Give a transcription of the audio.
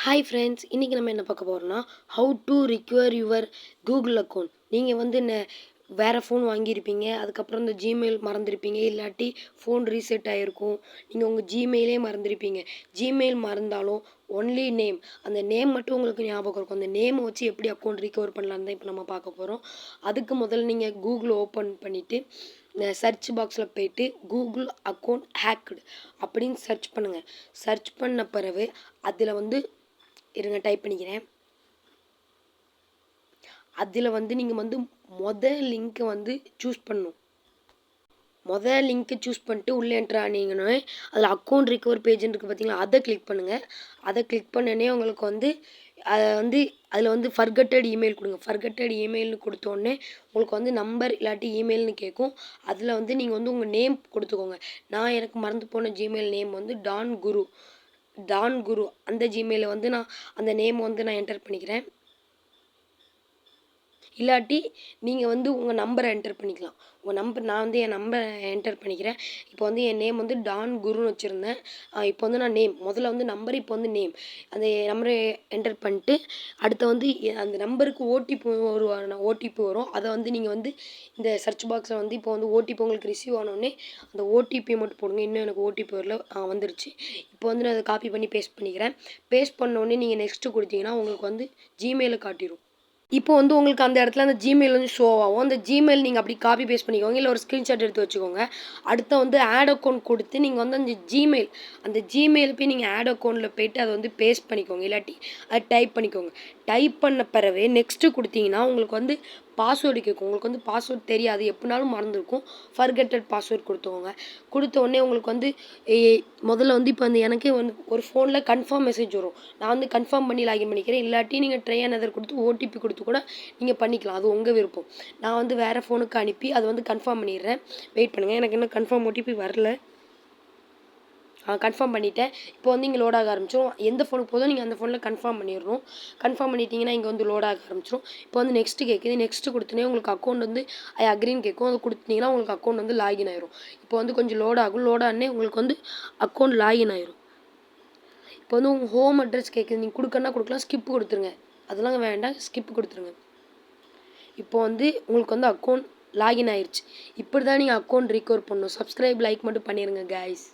Hi friends, இன்றைக்கி நம்ம என்ன பார்க்க போகிறோம்னா how to recover your Google account. நீங்கள் வந்து வேறு ஃபோன் வாங்கியிருப்பீங்க, அதுக்கப்புறம் இந்த ஜிமெயில் மறந்துருப்பீங்க, இல்லாட்டி ஃபோன் ரீசெட் ஆகிருக்கும், நீங்கள் உங்கள் ஜிமெயிலே மறந்துருப்பீங்க. ஜிமெயில் மறந்தாலும் ஒன்லி நேம், அந்த நேம் மட்டும் உங்களுக்கு ஞாபகம் இருக்கும். அந்த நேமை வச்சு எப்படி அக்கௌண்ட் ரிகவர் பண்ணலான்னு தான் இப்போ நம்ம பார்க்க போகிறோம். அதுக்கு முதல்ல நீங்கள் கூகுள் ஓப்பன் பண்ணிவிட்டு இந்த சர்ச் பாக்ஸில் போய்ட்டு கூகுள் அக்கௌண்ட் ஹேக்டு அப்படின்னு சர்ச் பண்ணுங்கள். சர்ச் பண்ண பிறகு அதில் வந்து இருங்க டைப் பண்ணிக்கிறேன். அதில் வந்து நீங்கள் வந்து மொதல் லிங்க்கை வந்து சூஸ் பண்ணணும். மொதல் லிங்க்கை சூஸ் பண்ணிட்டு உள்ளே என்ட்ரு ஆனீங்கன்னா அதில் அக்கௌண்ட் ரிகவர் பேஜ்னு இருக்குது பார்த்தீங்களா, அதை கிளிக் பண்ணுங்கள். அதை கிளிக் பண்ணனே உங்களுக்கு வந்து அதில் வந்து ஃபர்கட்டட் இமெயில் கொடுங்க. ஃபர்கட்டட் இமெயில்னு கொடுத்தோடனே உங்களுக்கு வந்து நம்பர் இல்லாட்டி இமெயில்னு கேட்கும். அதில் வந்து நீங்கள் வந்து உங்கள் நேம் கொடுத்துக்கோங்க. எனக்கு மறந்து போன ஜிமெயில் நேம் வந்து டான் குரு. அந்த ஜிமெயிலை வந்து நான் அந்த நேம் வந்து நான் என்டர் பண்ணிக்கிறேன். இல்லாட்டி நீங்கள் வந்து உங்கள் நம்பரை என்டர் பண்ணிக்கலாம். நான் வந்து என் நம்பரை என்டர் பண்ணிக்கிறேன். இப்போ வந்து என் நேம் வந்து டான் குருன்னு வச்சுருந்தேன். இப்போ வந்து நான் முதல்ல வந்து நம்பர், இப்போ வந்து நேம், அந்த நம்பரை என்டர் பண்ணிட்டு அடுத்து வந்து அந்த நம்பருக்கு ஓடிபி வரும். அதை வந்து நீங்கள் வந்து இந்த சர்ச் பாக்ஸில் வந்து இப்போ வந்து ஓடிபி உங்களுக்கு ரிசீவ் ஆனோடனே அந்த ஓடிபியை மட்டும் போடுங்க. இன்னும் எனக்கு ஓடிபி வரல, வந்துருச்சு. இப்போ வந்து நான் அதை காப்பி பண்ணி பேஸ்ட் பண்ணிக்கிறேன். பேஸ்ட் பண்ணோடனே நீங்கள் நெக்ஸ்ட்டு கொடுத்தீங்கன்னா உங்களுக்கு வந்து ஜிமெயிலை காட்டிடும். இப்போ வந்து உங்களுக்கு அந்த இடத்துல அந்த ஜிமெயில் வந்து ஷோ ஆகும். அந்த ஜிமெயில் நீங்கள் அப்படி காப்பி பேஸ்ட் பண்ணிக்கோங்க, இல்லை ஒரு ஸ்க்ரீன்ஷாட் எடுத்து வச்சுக்கோங்க. அடுத்து வந்து ஆட் அக்கௌண்ட் கொடுத்து நீங்கள் வந்து அந்த ஜிமெயில் போய் நீங்கள் ஆட் அக்கௌண்ட்டில் போய்ட்டு அதை வந்து பேஸ்ட் பண்ணிக்கோங்க, இல்லாட்டி அதை டைப் பண்ணிக்கோங்க. டைப் பண்ண பிறகு நெக்ஸ்ட்டு கொடுத்தீங்கன்னா உங்களுக்கு வந்து பாஸ்வேர்டு கேட்கும். உங்களுக்கு வந்து பாஸ்வேர்டு தெரியாது, எப்படினாலும் மறந்துருக்கும். ஃபர்கட்டட் பாஸ்வேர்டு கொடுத்துக்கோங்க. கொடுத்த உடனே உங்களுக்கு வந்து முதல்ல வந்து இப்போ வந்து எனக்கே வந்து ஒரு ஃபோனில் கன்ஃபார்ம் மெசேஜ் வரும். நான் வந்து கன்ஃபார்ம் பண்ணி லாகின் பண்ணிக்கிறேன். இல்லாட்டி நீங்கள் ட்ரை அனதர் கொடுத்து ஓடிபி கொடுத்து கூட நீங்கள் பண்ணிக்கலாம். அது உங்கள் விருப்பம். நான் வந்து வேறு ஃபோனுக்கு அனுப்பி அதை வந்து கன்ஃபார்ம் பண்ணிடுறேன். வெயிட் பண்ணுங்கள், எனக்கு இன்னும் கன்ஃபார்ம் ஓடிபி வரல. கன்ஃபார்ம் பண்ணிவிட்டேன். இப்போ வந்து இங்கே லோட் ஆக ஆரம்பிச்சிடும். எந்த ஃபோனுக்கு போதும் நீங்கள் அந்த ஃபோனில் கன்ஃபார்ம் பண்ணிடணும். கன்ஃபார்ம் பண்ணிட்டீங்கன்னா இங்கே வந்து லோட் ஆக ஆரம்பிச்சிடும். இப்போ வந்து நெக்ஸ்ட்டு கேட்குது. நெக்ஸ்ட்டு கொடுத்தனே உங்களுக்கு அக்கௌண்ட் வந்து அக்ரின்னு கேட்கும். அது கொடுத்தீங்கன்னா உங்களுக்கு அக்கௌண்ட் வந்து லாகின் ஆயிரும். இப்போ வந்து கொஞ்சம் லோட் ஆகும். லோட் ஆனே உங்களுக்கு வந்து அக்கௌண்ட் லாகின் ஆயிரும். இப்போ வந்து உங்கள் ஹோம் அட்ரஸ் கேட்குது. நீங்கள் கொடுக்கணுன்னா கொடுக்கலாம், ஸ்கிப் கொடுத்துருங்க. அதெல்லாம் வேண்டாம், ஸ்கிப் கொடுத்துருங்க. இப்போ வந்து உங்களுக்கு வந்து அக்கௌண்ட் லாகின் ஆயிடுச்சு. இப்படி தான் நீங்கள் அக்கௌண்ட் ரிகவர் பண்ணணும். சப்ஸ்கிரைப், லைக் மட்டும் பண்ணிடுங்க கைஸ்.